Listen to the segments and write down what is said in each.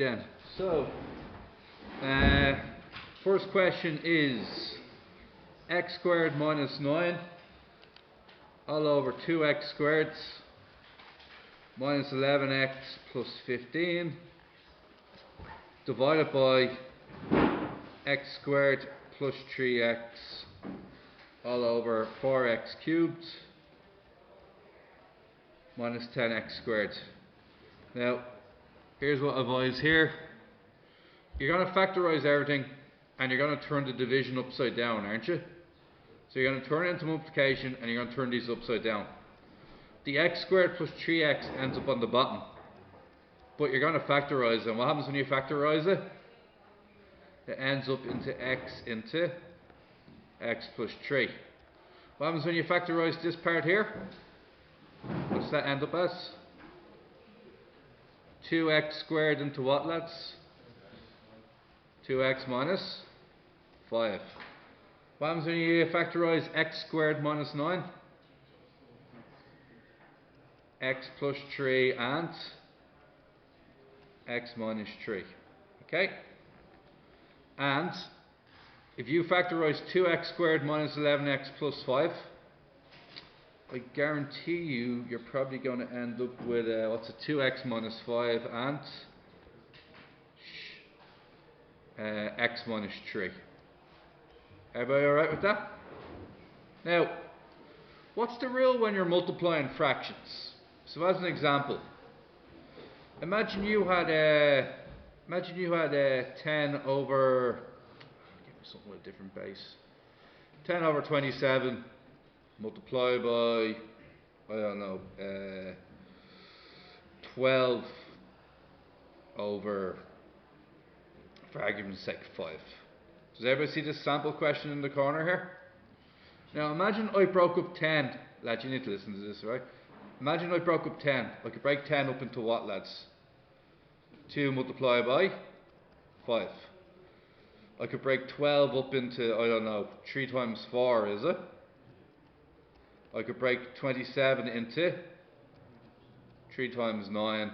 then. So, first question is x squared minus 9 all over 2x squared minus 11x plus 15 divided by x squared plus 3x all over 4x cubed minus 10x squared. Now, here's what I've advised here. You're going to factorize everything and you're going to turn the division upside down, aren't you? So you're going to turn it into multiplication and you're going to turn these upside down. The x squared plus 3x ends up on the bottom, but you're going to factorize it. And what happens when you factorize it? It ends up into x plus 3. What happens when you factorize this part here? What's that end up as? 2x squared into what, lads? 2x minus 5. What happens when you factorize x squared minus 9? X plus 3 and x minus 3. Okay? And if you factorize 2x squared minus 11x plus 5, I guarantee you're probably going to end up with what's a 2x minus 5 and x minus 3. Everybody alright with that? Now, what's the rule when you're multiplying fractions? So as an example, imagine you had 10 over, give me something with a different base, 10 over 27 multiplied by, I don't know, 12 over, for argument's sake, 5. Does everybody see this sample question in the corner here? Now imagine I broke up 10, lads, you need to listen to this, right? Imagine I broke up 10. I could break 10 up into what, lads? 2 multiplied by 5. I could break 12 up into, I don't know, 3 times 4, is it? I could break 27 into 3 times 9.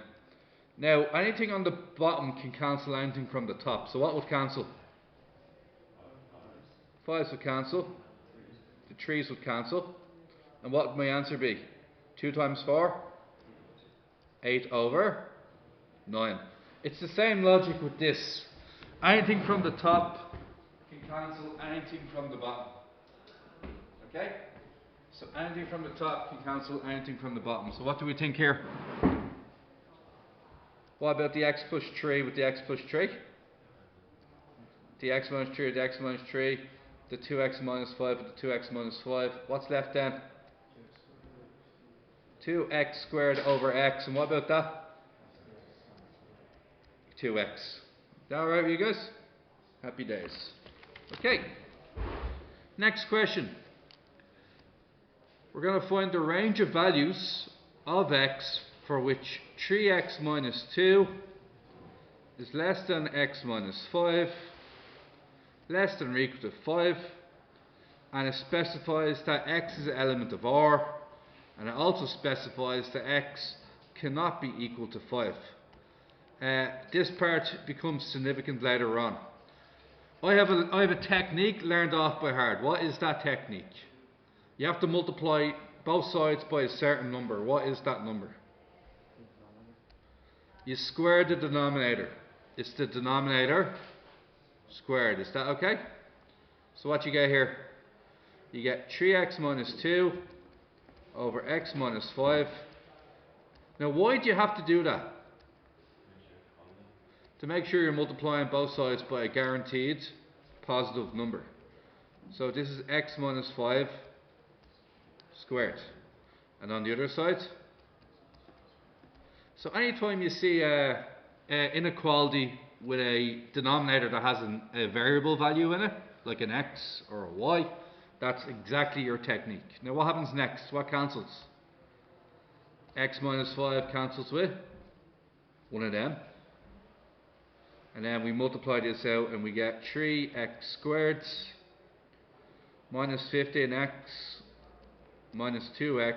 Now, anything on the bottom can cancel anything from the top. So what would cancel? 5s would cancel. The 3s would cancel. And what would my answer be? 2 times 4? 8 over 9. It's the same logic with this. Anything from the top can cancel anything from the bottom. Okay? So anything from the top can cancel anything from the bottom. So what do we think here? What about the x plus 3 with the x plus 3? The x minus 3 with the x minus 3. The 2x minus 5 with the 2x minus 5. What's left then? 2x squared over x. And what about that? 2x. Is that alright with you guys? Happy days. Okay. Next question. We're going to find the range of values of x for which 3x minus 2 is less than x minus 5, less than or equal to 5, and it specifies that x is an element of R, and it also specifies that x cannot be equal to 5. This part becomes significant later on. I have a technique learned off by heart. What is that technique? You have to multiply both sides by a certain number. What is that number? You square the denominator. It's the denominator squared. Is that okay? So what you get here? You get 3x minus 2 over x minus 5. Now why do you have to do that? To make sure you're multiplying both sides by a guaranteed positive number. So this is x minus 5 squared. And on the other side? So anytime you see an inequality with a denominator that has a variable value in it, like an x or a y, that's exactly your technique. Now what happens next? What cancels? X minus 5 cancels with one of them. And then we multiply this out and we get 3x squared minus 15x minus 2x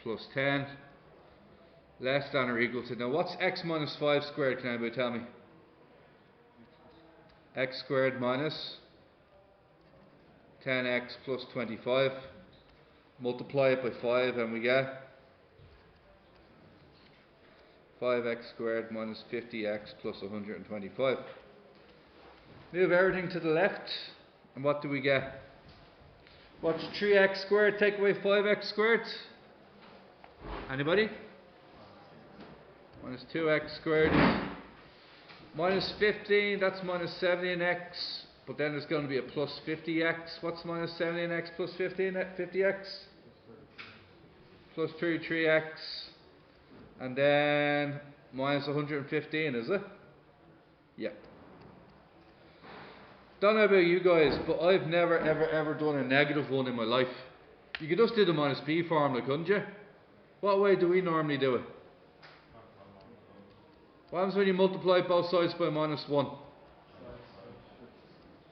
plus 10 less than or equal to, now what's x minus 5 squared, can anybody tell me? x squared minus 10x plus 25. Multiply it by 5 and we get 5x squared minus 50x plus 125. Move everything to the left, and what do we get? What's 3x squared take away 5x squared? Anybody? Minus 2x squared. Minus 15, that's minus 17x, but then there's going to be a plus 50x. What's minus 17x plus 50x? Plus 3x. And then minus 115, is it? Yeah. Don't know about you guys, but I've never ever done a negative one in my life. You could just do the minus b formula, couldn't you? What way do we normally do it? What happens when you multiply both sides by minus 1?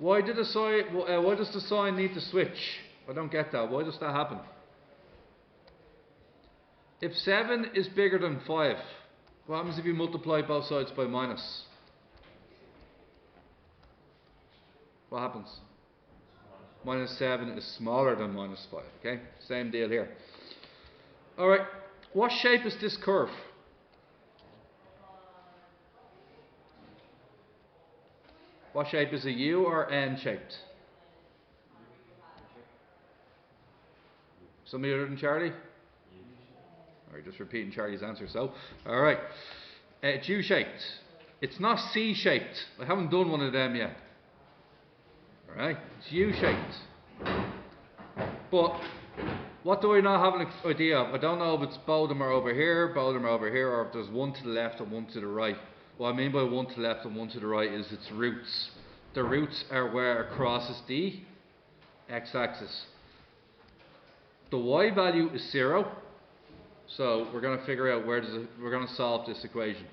Why does the sign need to switch? I don't get that. Why does that happen? If 7 is bigger than 5, what happens if you multiply both sides by minus? What happens? Minus 7 is smaller than minus 5. Okay, same deal here. Alright, what shape is this curve? What shape is it, U or N shaped? Somebody other than Charlie? Alright, just repeating Charlie's answer. So, alright, it's U shaped. It's not C shaped. I haven't done one of them yet. Alright, it's U shaped. But what do I not have an idea of? I don't know if it's both of them are over here, both of them are over here, or if there's one to the left and one to the right. What I mean by one to the left and one to the right is its roots. The roots are where it crosses the x-axis. The y value is 0, so we're going to figure out we're going to solve this equation.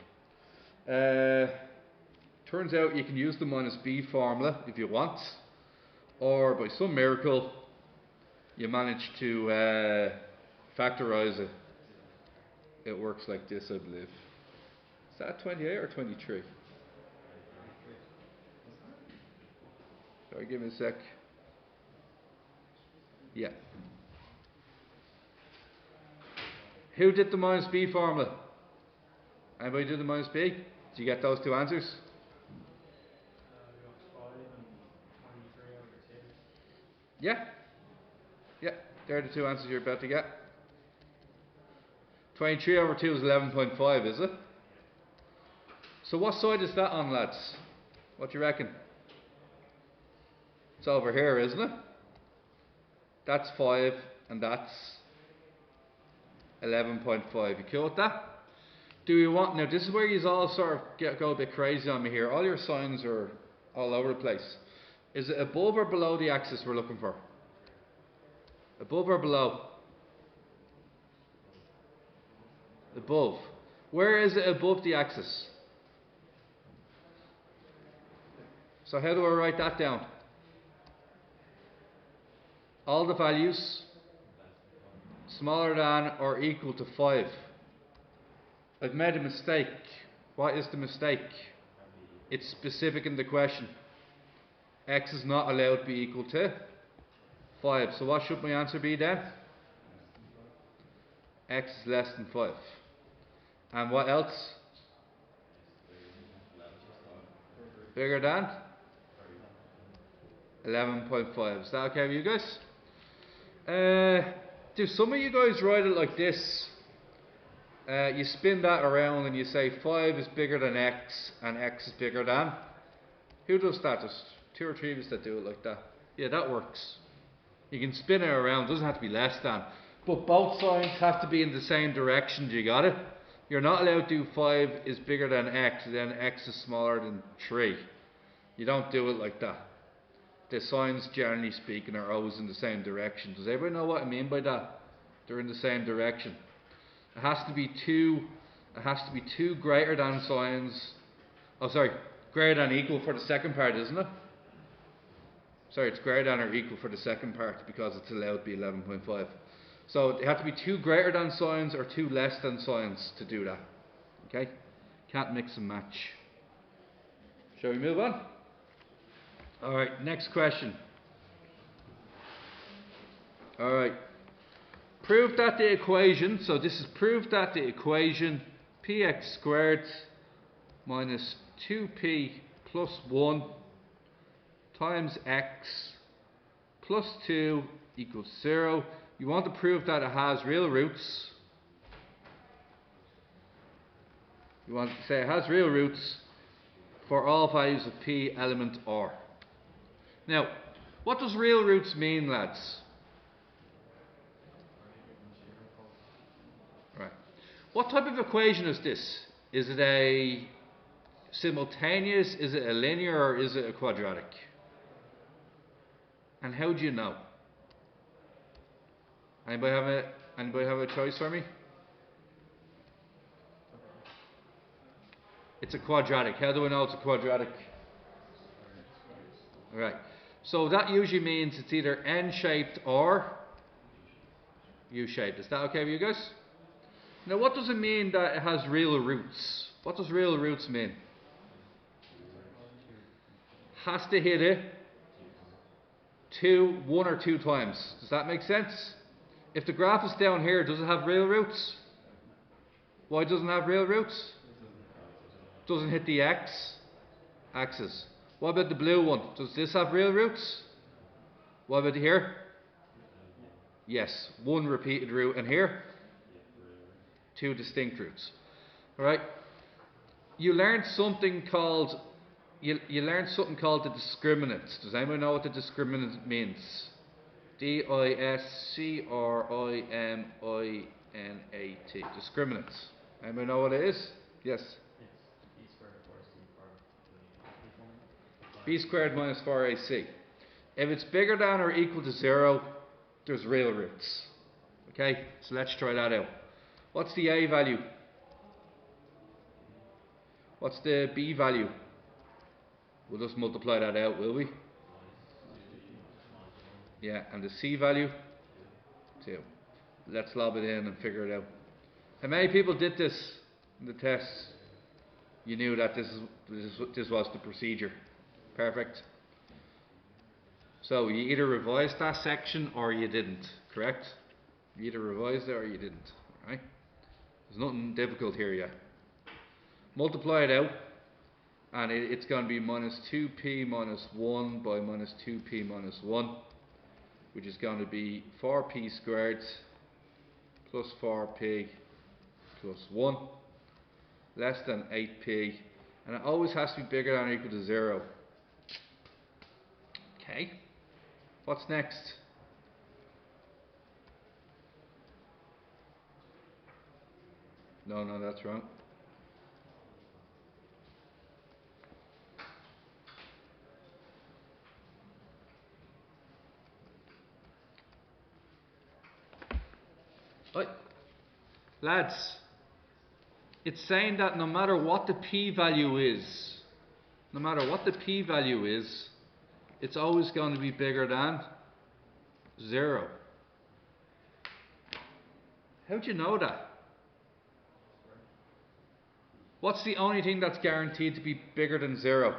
Turns out you can use the minus b formula if you want, or by some miracle you manage to factorize it. It works like this, I believe. Is that 28 or 23? Sorry, give me a sec. Yeah. Who did the minus b formula? Anybody do the minus b? Did you get those two answers? Yeah. Yeah, they're the two answers you're about to get. 23 over 2 is 11.5, is it? So what side is that on, lads? What do you reckon? It's over here, isn't it? That's 5 and that's 11.5. You cool with that? Do you want, now this is where you all sort of go a bit crazy on me here. All your signs are all over the place. Is it above or below the axis we're looking for? Above or below? Above. Where is it above the axis? So how do I write that down? All the values smaller than or equal to 5. I've made a mistake. What is the mistake? It's specific in the question. X is not allowed to be equal to 5. So what should my answer be then? X is less than 5. And what else? Bigger than 11.5. Is that okay with you guys? Do some of you guys write it like this? You spin that around and you say 5 is bigger than X and X is bigger than. Who does that? Just 2 or 3 of us that do it like that. Yeah, that works. You can spin it around, it doesn't have to be less than. But both signs have to be in the same direction, do you got it? You're not allowed to do 5 is bigger than X, then X is smaller than 3. You don't do it like that. The signs, generally speaking, are always in the same direction. Does everybody know what I mean by that? They're in the same direction. It has to be two greater than signs. Oh, sorry, greater than equal for the second part, isn't it? Sorry, it's greater than or equal for the second part because it's allowed to be 11.5. So it have to be 2 greater than signs or 2 less than signs to do that. Okay? Can't mix and match. Shall we move on? Alright, next question. Alright. Prove that the equation, so this is prove that the equation px squared minus 2p plus 1 times x plus 2 equals 0. You want to prove that it has real roots. You want to say it has real roots for all values of p element r. Now, what does real roots mean, lads? Right. What type of equation is this? Is it a simultaneous, is it a linear, or is it a quadratic? And how do you know? Anybody have a choice for me? It's a quadratic. How do I know it's a quadratic? Right. So that usually means it's either N-shaped or U-shaped. Is that okay with you guys? Now, what does it mean that it has real roots? What does real roots mean? Has to hit it one or two times. Does that make sense? If the graph is down here, does it have real roots? Why doesn't it have real roots? Doesn't hit the axis. What about the blue one? Does this have real roots? What about here? Yes, one repeated root, and here? Two distinct roots. Alright? You learned something called the discriminants. Does anyone know what the discriminant means? D-I-S-C-R-I-M-I-N-A-T. Discriminants. Anyone know what it is? Yes. B squared minus 4ac. If it's bigger than or equal to 0, there's real roots. Okay, so let's try that out. What's the a value? What's the b value? We'll just multiply that out, will we? Yeah, and the c value? 2. Let's lob it in and figure it out. How many people did this in the test? You knew that this was the procedure. Perfect. So you either revised that section or you didn't, correct? You either revised it or you didn't, right? There's nothing difficult here yet. Multiply it out, and it's going to be minus 2p minus 1 by minus 2p minus 1, which is going to be 4p squared plus 4p plus 1 less than 8p, and it always has to be bigger than or equal to 0. Okay, what's next? No, that's wrong. Right. Lads, it's saying that no matter what the p-value is, it's always going to be bigger than 0. How'd you know that? What's the only thing that's guaranteed to be bigger than 0?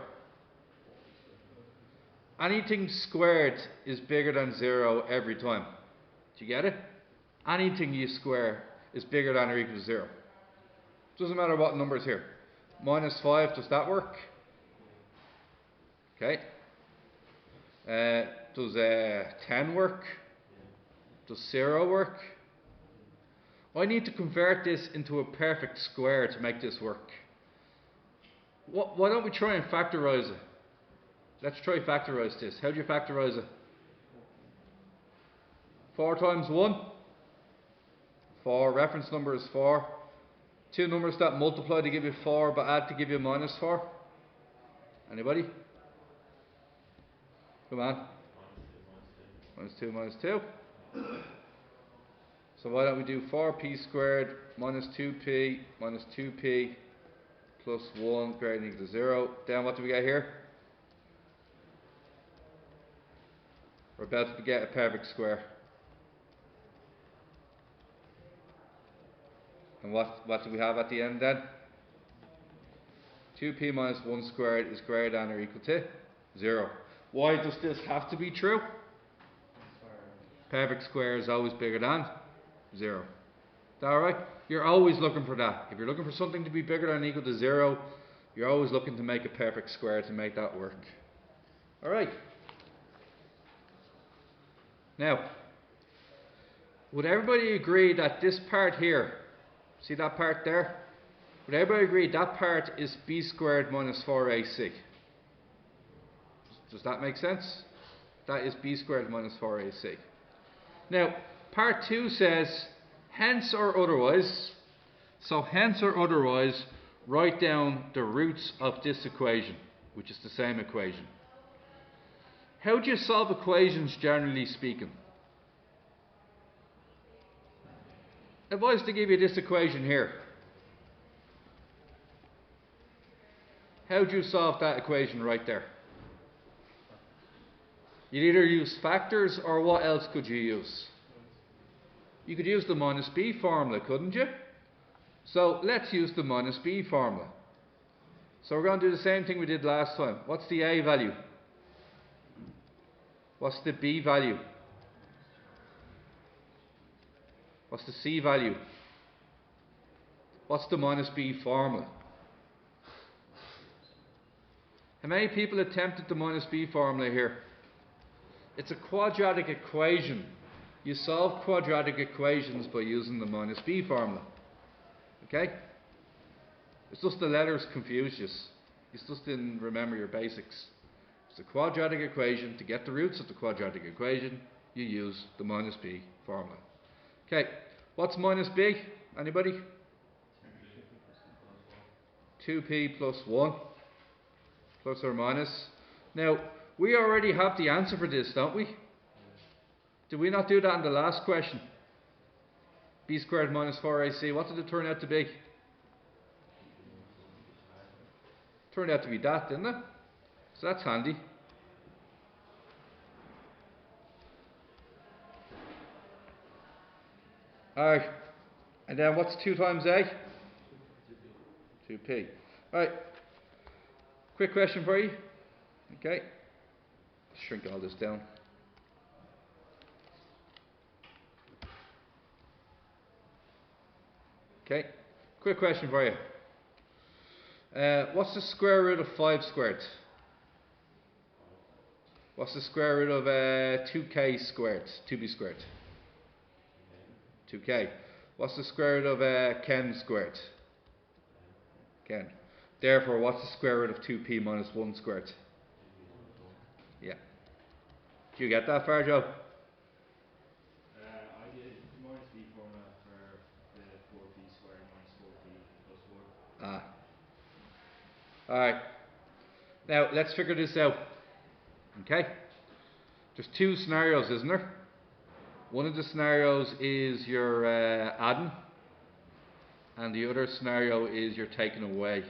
Anything squared is bigger than 0 every time. Do you get it? Anything you square is bigger than or equal to 0. Doesn't matter what number is here. Minus 5, does that work? Okay. Does 10 work? Does 0 work? I need to convert this into a perfect square to make this work. Why don't we try and factorize it? Let's try factorize this. How do you factorize it? 4 times 1? 4. Reference number is 4. Two numbers that multiply to give you 4 but add to give you minus 4. Anybody? Come on. Minus 2 minus 2. So why don't we do 4p squared minus 2p minus 2p plus 1 greater than or equal to 0. Then what do we get here? We're about to get a perfect square. And what do we have at the end then? 2p minus 1 squared is greater than or equal to 0. Why does this have to be true? Perfect square is always bigger than 0. Is that alright? You're always looking for that. If you're looking for something to be bigger than or equal to 0, you're always looking to make a perfect square to make that work. Alright. Now, would everybody agree that this part here, see that part there? Would everybody agree that part is b squared minus 4ac? Does that make sense? That is b squared minus 4ac. Now, part 2 says, hence or otherwise. So, hence or otherwise, write down the roots of this equation, which is the same equation. How do you solve equations, generally speaking? If I was to give you this equation here, how do you solve that equation right there? You'd either use factors, or what else could you use? You could use the minus b formula, couldn't you? So let's use the minus b formula. So we're going to do the same thing we did last time. What's the a value? What's the b value? What's the c value? What's the minus b formula? How many people attempted the minus b formula here? It's a quadratic equation. You solve quadratic equations by using the minus b formula. Okay? It's just the letters confuse you. You just didn't remember your basics. It's a quadratic equation. To get the roots of the quadratic equation, you use the minus b formula. Okay, what's minus b? Anybody? 2p plus 1, plus or minus. Now, we already have the answer for this, don't we? Did we not do that in the last question? B squared minus 4ac, what did it turn out to be? Turned out to be that, didn't it? So that's handy. Alright, and then what's 2 times a? 2p. Alright, quick question for you. Okay, shrink all this down. Okay, quick question for you. What's the square root of 5 squared? What's the square root of 2k squared? 2b squared? 2k. What's the square root of ken squared? Ken. Therefore, what's the square root of 2p minus 1 squared? Yeah. Do you get that far, Joe? I did minus b formula for the 4p squared minus 4p plus 1. Alright. Now, let's figure this out. Okay? There's 2 scenarios, isn't there? One of the scenarios is you're adding, and the other scenario is you're taking away.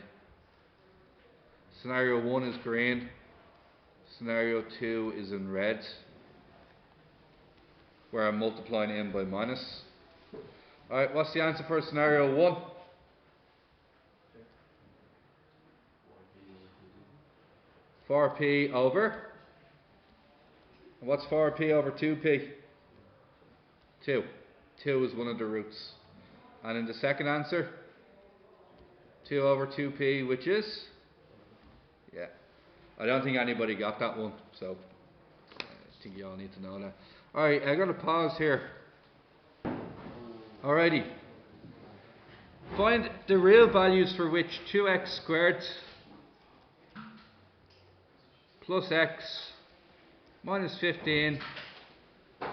Scenario 1 is green. Scenario 2 is in red, where I'm multiplying in by minus. Alright, what's the answer for scenario 1? 4p over. And what's 4p over 2p? 2. 2 is one of the roots. And in the second answer, 2 over 2p, which is? Yeah. I don't think anybody got that one, so I think you all need to know that. Alright, I'm going to pause here. Alrighty. Find the real values for which 2x squared plus x minus 15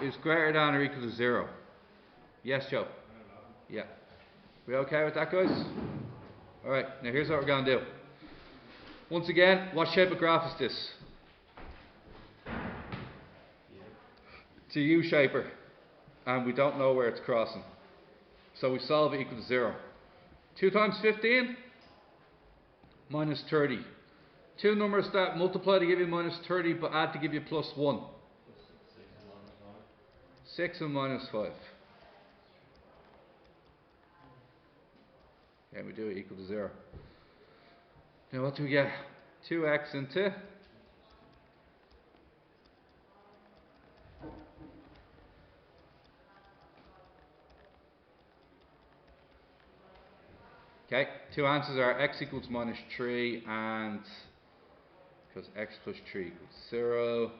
is greater than or equal to 0. Yes, Joe? Yeah. We okay with that, guys? Alright, now here's what we're going to do. Once again, what shape of graph is this? It's a U-shaper, and we don't know where it's crossing. So we solve it equal to 0. 2 times 15 minus 30. 2 numbers that multiply to give you minus 30 but add to give you plus 1. 6 and minus 5. Yeah, we do it equal to 0. Now what do we get? 2x into Okay, two answers are x equals minus 3 and because x plus 3 equals 0.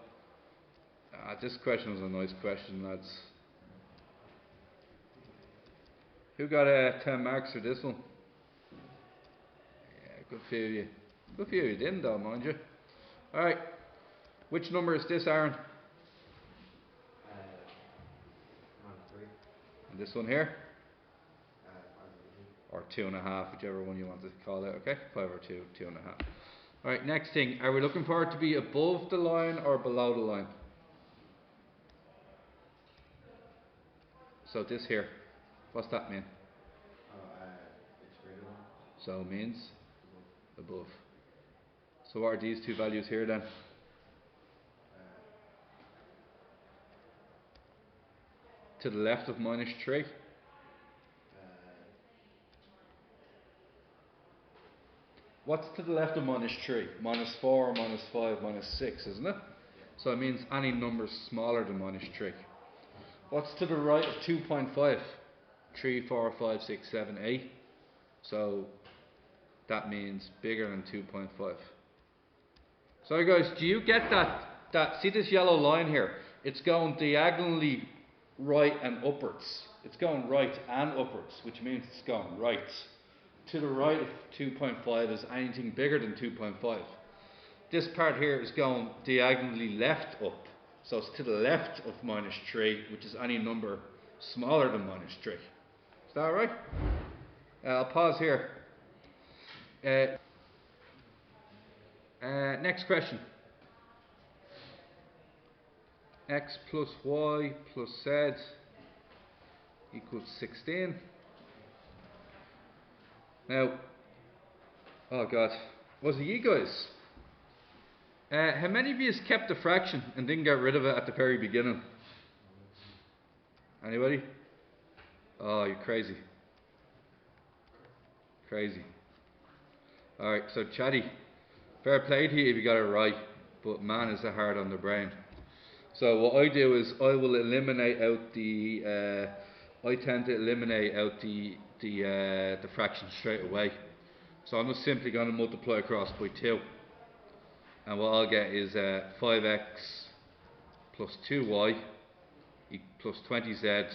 This question was a nice question, lads. Who got 10 marks for this one? Yeah, good few of you. Good few of you didn't though, mind you. Alright, which number is this, Aaron? -3. And this one here? 5 or 2.5, whichever one you want to call it, okay? 5 or 2, 2.5. Alright, next thing. Are we looking for it to be above the line or below the line? So this here, what's that mean? It's greater than. So it means above. So what are these two values here then? To the left of minus 3? What's to the left of minus 3? Minus 4, minus 5, minus 6, isn't it? So it means any number smaller than minus 3. What's to the right of 2.5? 3, 4, 5, 6, 7, 8. So that means bigger than 2.5. So guys, do you get that? See this yellow line here? It's going diagonally right and upwards. It's going right and upwards, which means it's going right. To the right of 2.5 is anything bigger than 2.5. This part here is going diagonally left up. So it's to the left of minus 3, which is any number smaller than minus 3. Is that right? I'll pause here. Next question. X plus y plus z equals 16. Now, oh god, was it you guys? How many of you has kept a fraction and didn't get rid of it at the very beginning? Anybody? Oh, you're crazy. Crazy. Alright, so chatty. Fair play to you if you got it right, but man is it hard on the brain. So what I do is I will eliminate out the I tend to eliminate out the fraction straight away. So I'm just simply going to multiply across by 2. And what I'll get is 5x plus 2y plus 20z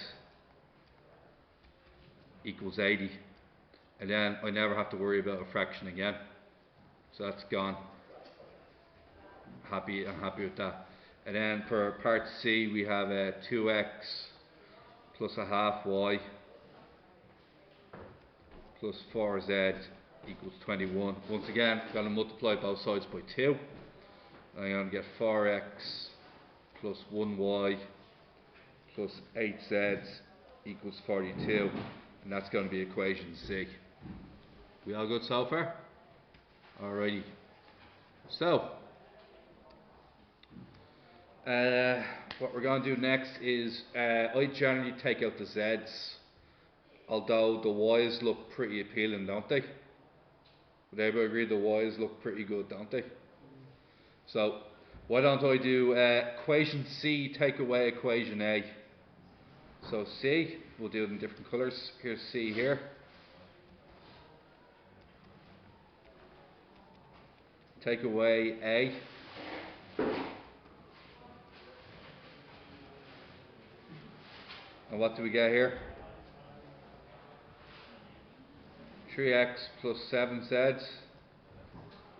equals 80. And then I never have to worry about a fraction again. So that's gone. I'm happy with that. And then for part C we have 2x plus a half y plus 4z equals 21. Once again, I'm going to multiply both sides by 2. I'm going to get 4x plus 1y plus 8z equals 42. And that's going to be equation C. We all good so far? Alrighty. So, what we're going to do next is I generally take out the z's, although the y's look pretty appealing, don't they? Would everybody agree the y's look pretty good, don't they? So why don't I do equation C take away equation A. So C, we'll do it in different colours. Here's C here. Take away A. And what do we get here? 3x plus 7z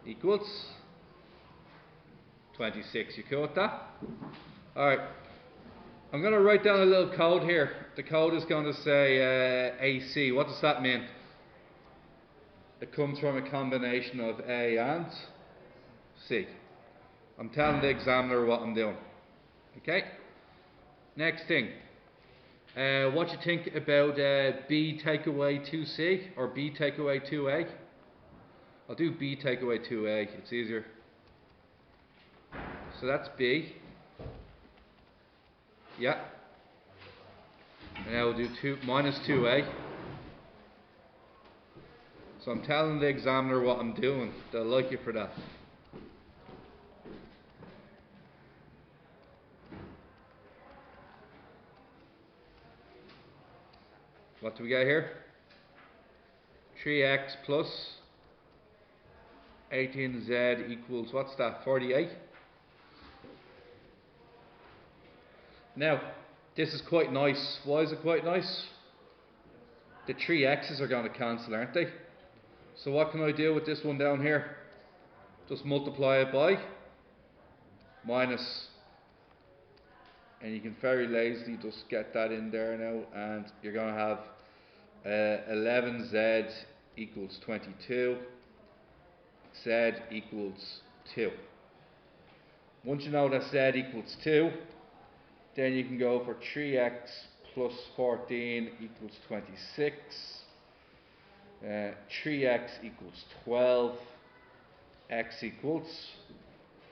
equals 26. You cool with that? Alright. I'm going to write down a little code here. The code is going to say AC. What does that mean? It comes from a combination of A and C. I'm telling the examiner what I'm doing. Okay? Next thing. What do you think about B take away 2C or B take away 2A? I'll do B take away 2A, it's easier. So that's B. Yeah. And now we'll do minus 2A. So I'm telling the examiner what I'm doing. They'll like you for that. What do we get here? 3x plus 18z equals, what's that, 48? Now, this is quite nice. Why is it quite nice? The 3x's are going to cancel, aren't they? So what can I do with this one down here? Just multiply it by minus, and you can very lazily just get that in there now, and you're going to have 11z equals 22, z equals 2. Once you know that z equals 2, then you can go for 3x plus 14 equals 26, 3x equals 12, x equals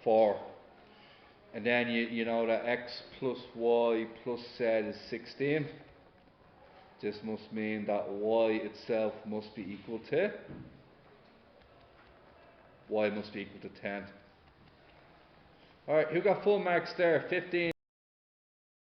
4. And then you know that x plus y plus z is 16. This must mean that y itself must be equal to, y must be equal to 10. Alright, who got full marks there? 15.